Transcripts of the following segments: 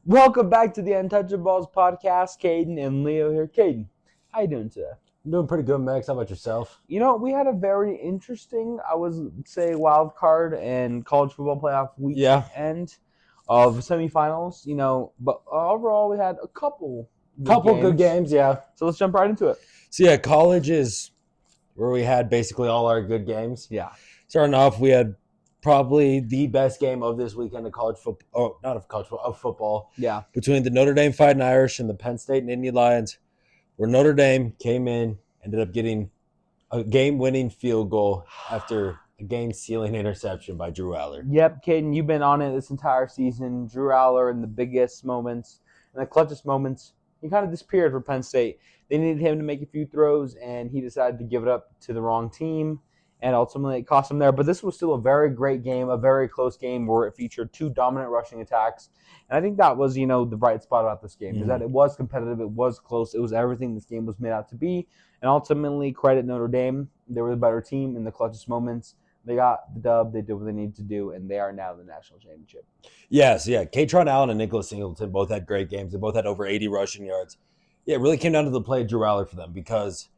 Welcome back to the Untouchaballs podcast. Caden and Leo here. Caden, how you doing today? I'm doing pretty good, Max. How about yourself? We had a very interesting, wild card and college football playoff Yeah, weekend of semifinals. But overall, we had a couple good games. Yeah. So let's jump right into it. So yeah, college is where we had basically all our good games. Yeah. Starting off, we had probably the best game of this weekend of college football. Oh, not of college football, of football. Yeah. Between the Notre Dame Fighting Irish and the Penn State and Indy Lions, where Notre Dame came in, ended up getting a game-winning field goal after a game-sealing interception by Drew Aller. Yep, Caden, you've been on it this entire season. Drew Aller in the biggest moments and the clutchest moments, he kind of disappeared for Penn State. They needed him to make a few throws, and he decided to give it up to the wrong team, and ultimately it cost him there. But this was still a very great game, a very close game where it featured two dominant rushing attacks. And I think that was, the bright spot about this game, is that it was competitive, it was close, it was everything this game was made out to be. And ultimately, credit Notre Dame. They were the better team in the clutchest moments. They got the dub. They did what they needed to do, and they are now the national championship. Yes, yeah. Katron Allen and Nicholas Singleton both had great games. They both had over 80 rushing yards. Yeah, it really came down to the play of Drew Aller for them because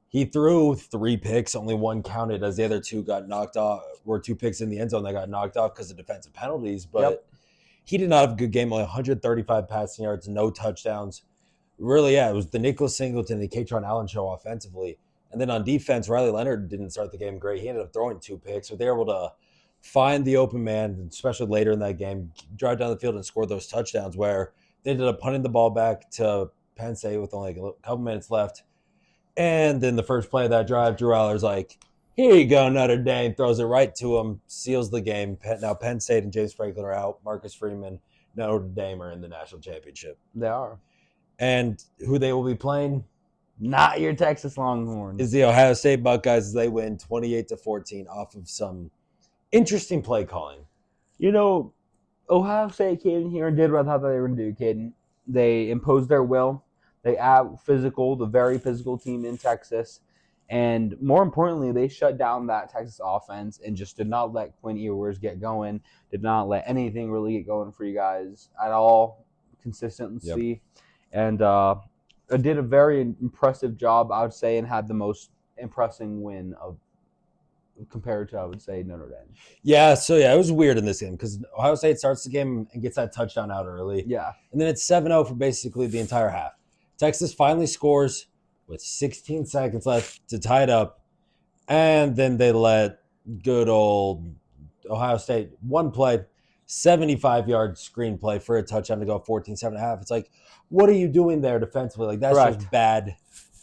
he threw 3 picks, only one counted as the other 2 got knocked off, were 2 picks in the end zone that got knocked off because of defensive penalties. But he did not have a good game, only 135 passing yards, no touchdowns. Really, yeah, it was the Nicholas Singleton and the Katron Allen show offensively. And then on defense, Riley Leonard didn't start the game great. He ended up throwing 2 picks, but they were able to find the open man, especially later in that game, drive down the field and score those touchdowns where they ended up punting the ball back to Penn State with only a couple minutes left. And then the first play of that drive, Drew Aller's like, here you go, Notre Dame, throws it right to him, seals the game. Now Penn State and James Franklin are out. Marcus Freeman, Notre Dame are in the national championship. They are. And who they will be playing? Not your Texas Longhorns. Is the Ohio State Buckeyes as they win 28-14 off of some interesting play calling. Ohio State came in here and did what I thought they were going to do, Caden. They imposed their will. They out-physical, the very physical team in Texas. And more importantly, they shut down that Texas offense and just did not let Quinn Ewers get going, did not let anything really get going for you guys at all, consistency. Yep. And did a very impressive job, I would say, and had the most impressing win of compared to, I would say, Notre Dame. Yeah, so it was weird in this game because Ohio State starts the game and gets that touchdown out early. Yeah. And then it's 7-0 for basically the entire half. Texas finally scores with 16 seconds left to tie it up. And then they let good old Ohio State one play, 75-yard screenplay for a touchdown to go 14-7.5. It's like, what are you doing there defensively? Like, that's just bad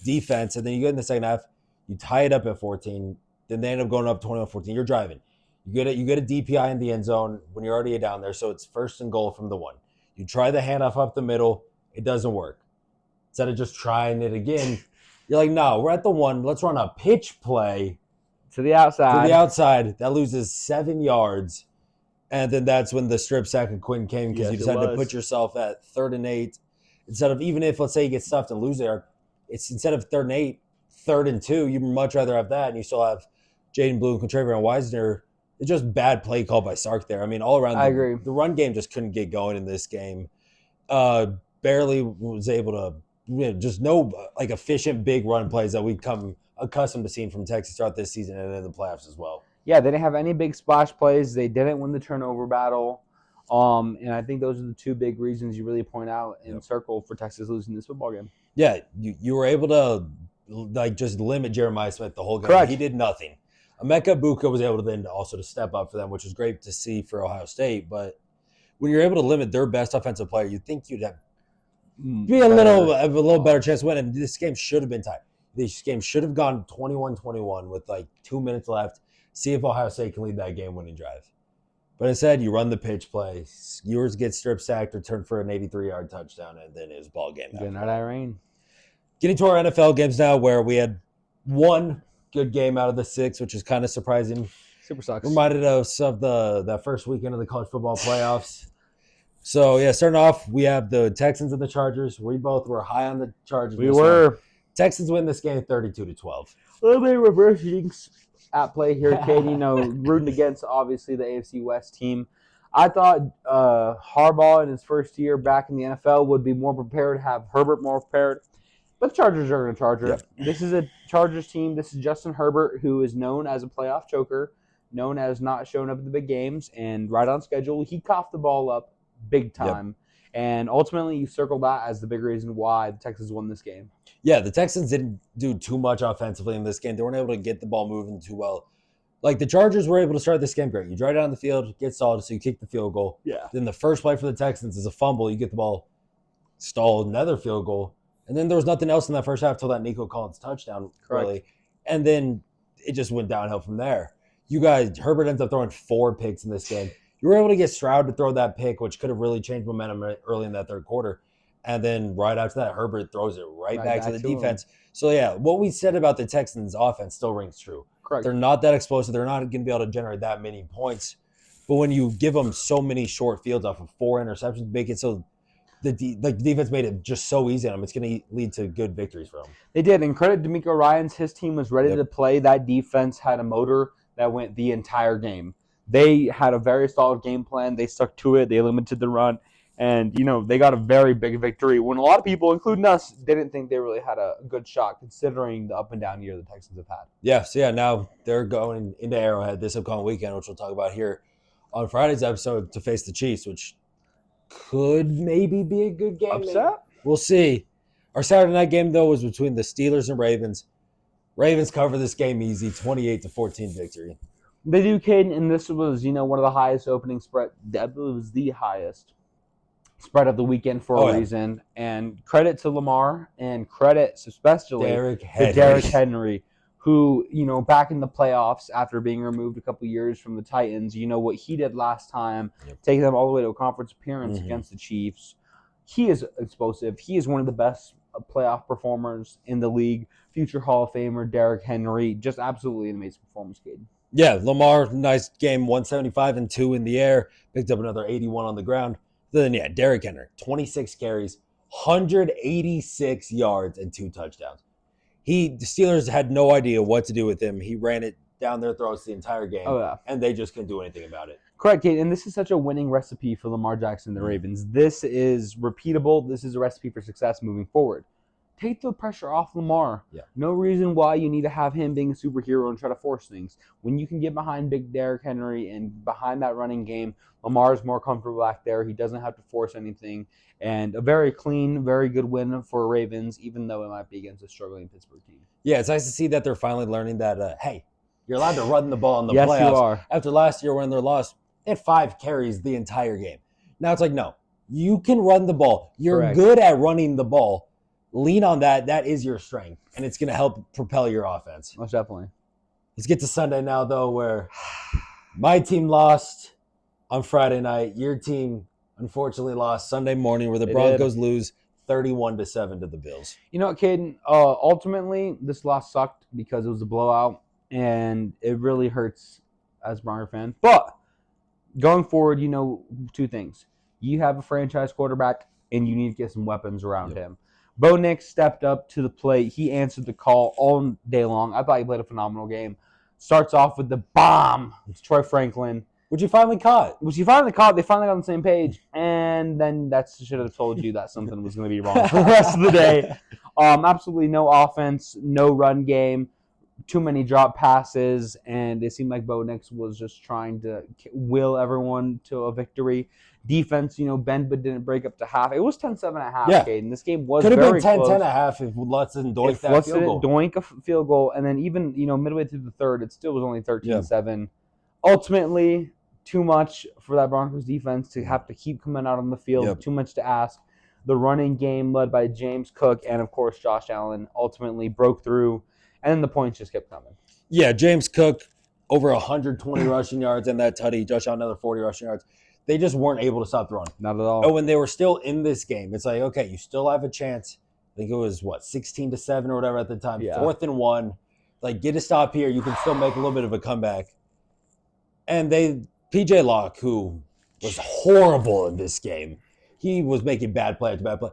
defense. And then you get in the second half, you tie it up at 14. Then they end up going up 21-14. You're driving. You get a DPI in the end zone when you're already down there, so it's first and goal from the 1. You try the handoff up the middle. It doesn't work. Instead of just trying it again, you're like, no, we're at the 1. Let's run a pitch play to the outside. That loses 7 yards. And then that's when the strip sack of Quinn came because you decided to put yourself at 3rd and 8. Instead of, even if, let's say, you get stuffed and lose there, it's instead of 3rd and 8, 3rd and 2. You'd much rather have that, and you still have Jaden Blue and Contravian Wisner. It's just bad play call by Sark there. I mean, all around, I agree. The run game just couldn't get going in this game. Barely was able to, just no efficient big run plays that we've come accustomed to seeing from Texas throughout this season and in the playoffs as well. Yeah, they didn't have any big splash plays. They didn't win the turnover battle. And I think those are the 2 big reasons you really point out in circle for Texas losing this football game. Yeah, you were able to just limit Jeremiah Smith the whole game. Correct. He did nothing. Emeka Buka was able to then also to step up for them, which was great to see for Ohio State. But when you're able to limit their best offensive player, you'd think you'd have a little better chance to win. And this game should have been tied. This game should have gone 21-21 with 2 minutes left. See if Ohio State can lead that game-winning drive. But instead, you run the pitch play. Ewers gets strip sacked, returned for an 83-yard touchdown, and then it was ball game. Good night, Irene. Getting to our NFL games now, where we had 1 good game out of the 6, which is kind of surprising. Super sucks. Reminded us of the first weekend of the college football playoffs. So, yeah, starting off, we have the Texans and the Chargers. We both were high on the Chargers. We were. Texans win this game 32-12. A little bit of reverse jinx at play here, Katie. Rooting against, obviously, the AFC West team. I thought Harbaugh in his first year back in the NFL would be more prepared, have Herbert more prepared. But the Chargers are going to charge her. Yep. This is a Chargers team. This is Justin Herbert, who is known as a playoff choker, known as not showing up at the big games, and right on schedule. He coughed the ball up big time. And ultimately, you circle that as the big reason why the Texans won this game. Yeah, the Texans didn't do too much offensively in this game. They weren't able to get the ball moving too well. Like, the Chargers were able to start this game great. You drive down the field, get stalled, so you kick the field goal. Yeah. Then the first play for the Texans is a fumble. You get the ball stalled, another field goal. And then there was nothing else in that first half until that Nico Collins touchdown, really. And then it just went downhill from there. Herbert ends up throwing 4 picks in this game. You were able to get Stroud to throw that pick, which could have really changed momentum early in that third quarter. And then right after that, Herbert throws it right back to the defense. So, yeah, what we said about the Texans' offense still rings true. Correct. They're not that explosive. They're not going to be able to generate that many points. But when you give them so many short fields off of 4 interceptions, make it so the defense made it just so easy on them. It's going to lead to good victories for them. They did. And credit D'Amico Ryans. His team was ready to play. That defense had a motor that went the entire game. They had a very solid game plan. They stuck to it. They limited the run. And, they got a very big victory when a lot of people, including us, didn't think they really had a good shot considering the up and down year the Texans have had. Yeah, so now they're going into Arrowhead this upcoming weekend, which we'll talk about here on Friday's episode, to face the Chiefs, which could maybe be a good game. Upset? We'll see. Our Saturday night game, though, was between the Steelers and Ravens. Ravens cover this game easy, 28-14 victory. They do, Caden, and this was, one of the highest opening spread. It was the highest spread of the weekend for a reason. And credit to Lamar, and credit especially to Derrick Henry, who, back in the playoffs after being removed a couple years from the Titans, what he did last time, taking them all the way to a conference appearance against the Chiefs. He is explosive. He is one of the best playoff performers in the league. Future Hall of Famer Derrick Henry, just absolutely an amazing performance, Caden. Yeah, Lamar, nice game, 175 and 2 in the air, picked up another 81 on the ground. Then, Derrick Henry, 26 carries, 186 yards, and 2 touchdowns. The Steelers had no idea what to do with him. He ran it down their throats the entire game, and they just couldn't do anything about it. Correct, Kate, and this is such a winning recipe for Lamar Jackson and the Ravens. This is repeatable. This is a recipe for success moving forward. Take the pressure off Lamar. Yeah. No reason why you need to have him being a superhero and try to force things. When you can get behind big Derrick Henry and behind that running game, Lamar is more comfortable back there. He doesn't have to force anything. And a very clean, very good win for Ravens, even though it might be against a struggling Pittsburgh team. Yeah, it's nice to see that they're finally learning that, hey, you're allowed to run the ball in the playoffs. Yes, you are. After last year when they lost, they had 5 carries the entire game. Now it's like, no, you can run the ball. You're good at running the ball. Lean on that. That is your strength, and it's going to help propel your offense. Most definitely. Let's get to Sunday now, though, where my team lost on Friday night. Your team, unfortunately, lost Sunday morning, where the Broncos lose 31-7 to the Bills. You know what, Caden? Ultimately, this loss sucked because it was a blowout, and it really hurts as a Bronco fan. But going forward, 2 things. You have a franchise quarterback, and you need to get some weapons around him. Bo Nix stepped up to the plate. He answered the call all day long. I thought he played a phenomenal game. Starts off with the bomb. It's Troy Franklin. Which you finally caught. They finally got on the same page. And then that should have told you that something was going to be wrong for the rest of the day. Absolutely no offense, no run game, too many drop passes. And it seemed like Bo Nix was just trying to will everyone to a victory. Defense, bend but didn't break up to half. It was 10-7 at half, Caden. This game was very close. Could have been 10-10 at half if Lutz didn't doink that field goal. Doink a field goal, and then even, midway through the third, it still was only 13-7. Ultimately, too much for that Broncos defense to have to keep coming out on the field. Too much to ask. The running game led by James Cook and, of course, Josh Allen ultimately broke through, and then the points just kept coming. Yeah, James Cook, over 120 rushing yards and that tutty. Josh Allen, another 40 rushing yards. They just weren't able to stop the run. Not at all. Oh, when they were still in this game, it's like, okay, you still have a chance. I think it was, 16-7 or whatever at the time. Yeah. 4th and 1. Like, get a stop here. You can still make a little bit of a comeback. And P.J. Locke, who was horrible in this game, he was making bad play after bad play.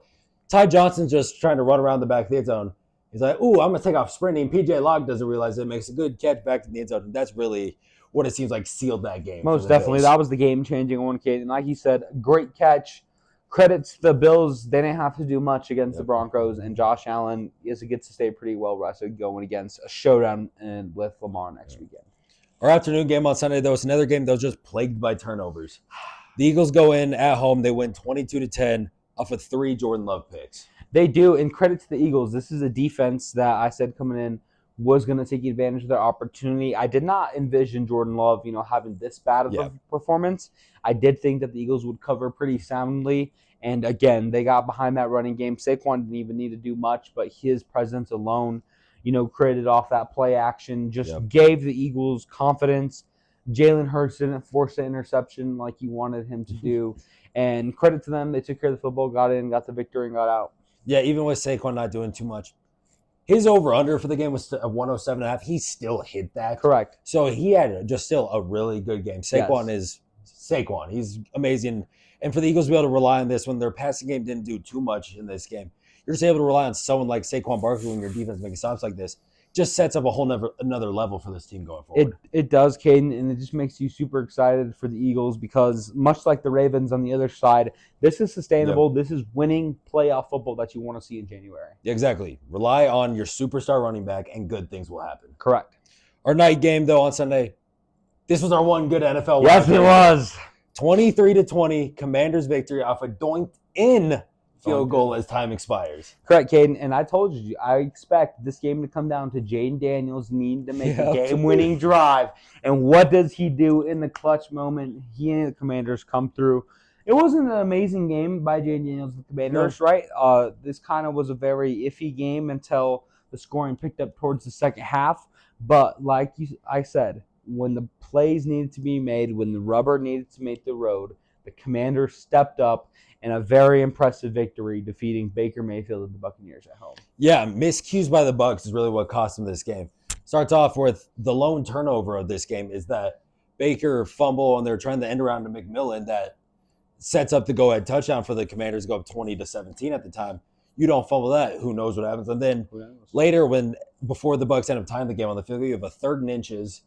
Ty Johnson's just trying to run around the back of the end zone. He's like, ooh, I'm going to take off sprinting. P.J. Locke doesn't realize it, makes a good catch back to the end zone. And that's really what it seems like sealed that game. Most definitely. That was the game-changing one, Kate. And like you said, great catch. Credits to the Bills. They didn't have to do much against the Broncos. And Josh Allen gets to stay pretty well rested going against a showdown with Lamar next weekend. Our afternoon game on Sunday, though, was another game that was just plagued by turnovers. The Eagles go in at home. They win 22-10 off of 3 Jordan Love picks. They do. And credit to the Eagles. This is a defense that I said coming in was going to take advantage of their opportunity. I did not envision Jordan Love, having this bad of a performance. I did think that the Eagles would cover pretty soundly. And again, they got behind that running game. Saquon didn't even need to do much, but his presence alone, created off that play action, just gave the Eagles confidence. Jalen Hurts didn't force the interception like you wanted him to do. And credit to them, they took care of the football, got in, got the victory, and got out. Yeah, even with Saquon not doing too much. His over-under for the game was 107.5. He still hit that. Correct. So he had just still a really good game. Saquon is Saquon. He's amazing. And for the Eagles to be able to rely on this when their passing game didn't do too much in this game, you're just able to rely on someone like Saquon Barkley when your defense making stops like this. Just sets up a whole another level for this team going forward. It does, Caden, and it just makes you super excited for the Eagles because much like the Ravens on the other side, this is sustainable. Yep. This is winning playoff football that you want to see in January. Exactly. Rely on your superstar running back, and good things will happen. Correct. Our night game, though, on Sunday, this was our one good NFL. Yes, it was. 23-20, Commanders victory off a doinked-in field goal as time expires. Correct, Caden. And I told you, I expect this game to come down to Jaden Daniels needing to make a game-winning drive. And what does he do in the clutch moment? He and the Commanders come through. It wasn't an amazing game by Jaden Daniels and the Commanders, right? This kind of was a very iffy game until the scoring picked up towards the second half. But like I said, when the plays needed to be made, when the rubber needed to make the road, the Commanders stepped up in a very impressive victory, defeating Baker Mayfield and the Buccaneers at home. Yeah, miscues by the Bucs is really what cost them this game. Starts off with the lone turnover of this game is that Baker fumble, and they're trying to end around to McMillan that sets up the go-ahead touchdown for the Commanders, go up 20-17 at the time. You don't fumble that, who knows what happens. And then later, before the Bucs end up tying the game on the field, you have a 3rd and inches,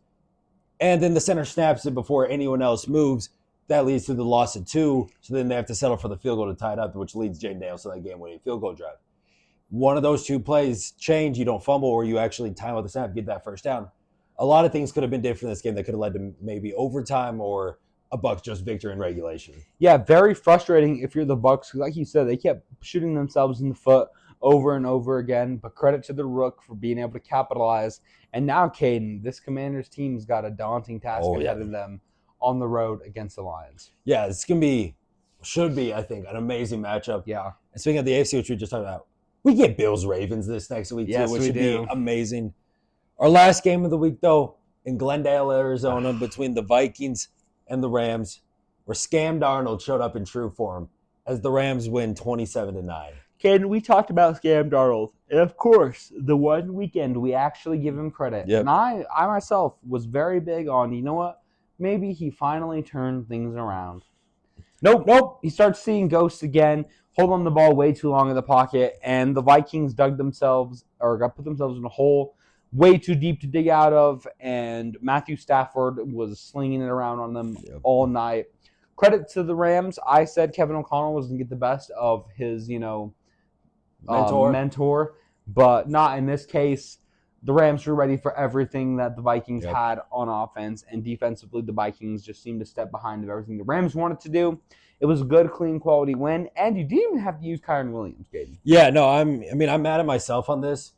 and then the center snaps it before anyone else moves. That leads to the loss of 2, so then they have to settle for the field goal to tie it up, which leads Jaden Daniels to that game-winning field goal drive. One of those 2 plays change, you don't fumble, or you actually time out the snap, get that first down. A lot of things could have been different in this game that could have led to maybe overtime or a Bucs just victory in regulation. Yeah, very frustrating if you're the Bucs. Like you said, they kept shooting themselves in the foot over and over again, but credit to the Rook for being able to capitalize. And now, Caden, this Commanders team's got a daunting task ahead of them on the road against the Lions. Yeah, it's should be, I think, an amazing matchup. Yeah. And speaking of the AFC, which we just talked about, we get Bills-Ravens this next week, too, which should be amazing. Our last game of the week, though, in Glendale, Arizona, between the Vikings and the Rams, where Scam Darnold showed up in true form as the Rams win 27-9. Caden, we talked about Scam Darnold. And, of course, the one weekend we actually give him credit. Yep. And I myself was very big on, you know what? Maybe he finally turned things around. Nope. He starts seeing ghosts again, hold on the ball way too long in the pocket, and the Vikings put themselves in a hole way too deep to dig out of, and Matthew Stafford was slinging it around on them all night. Credit to the Rams. I said Kevin O'Connell was going to get the best of his, mentor, but not in this case. The Rams were ready for everything that the Vikings had on offense, and defensively, the Vikings just seemed to step behind of everything the Rams wanted to do. It was a good, clean, quality win, and you didn't even have to use Kyron Williams, Caden. Yeah, no, I'm mad at myself on this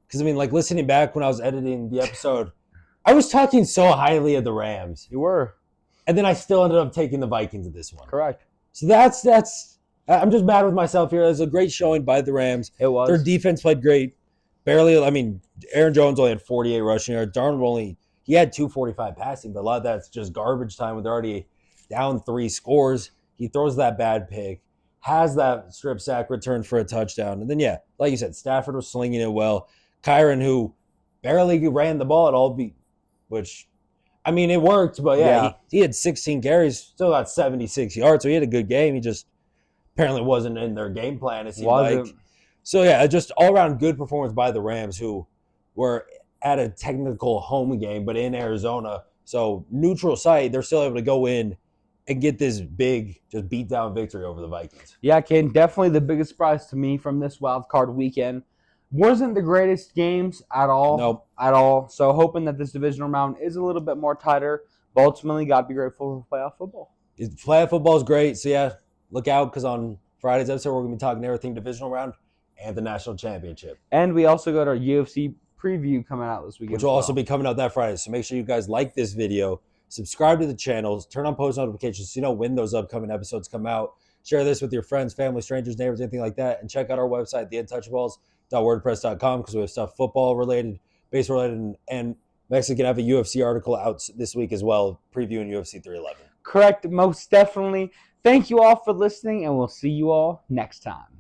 because listening back when I was editing the episode, I was talking so highly of the Rams. You were, and then I still ended up taking the Vikings in this one. Correct. So that's. I'm just mad with myself here. It was a great showing by the Rams. It was. Their defense played great. Barely, Aaron Jones only had 48 rushing yards. Darnold he had 245 passing, but a lot of that's just garbage time when they're already down 3 scores. He throws that bad pick, has that strip sack return for a touchdown. And then, like you said, Stafford was slinging it well. Kyron, who barely ran the ball at all, which, it worked, but he had 16 carries, still got 76 yards, so he had a good game. He just apparently wasn't in their game plan, it seemed like. So, just all-around good performance by the Rams, who were at a technical home game, but in Arizona So neutral site, they're still able to go in and get this big, just beat down victory over the Vikings. Yeah, Caden, definitely the biggest surprise to me from this wild card weekend. Wasn't the greatest games at all. Nope. At all. So hoping that this divisional round is a little bit more tighter. But ultimately, got to be grateful for playoff football. Playoff football is great. So, yeah, look out because on Friday's episode, we're going to be talking everything divisional round and the national championship. And we also got our UFC preview coming out this weekend. Which will also be coming out that Friday. So make sure you guys like this video, subscribe to the channels, turn on post notifications so you know when those upcoming episodes come out. Share this with your friends, family, strangers, neighbors, anything like that. And check out our website, theuntouchaballs.wordpress.com, because we have stuff football related, baseball related, and I'm actually going to have a UFC article out this week as well, previewing UFC 311. Correct, most definitely. Thank you all for listening, and we'll see you all next time.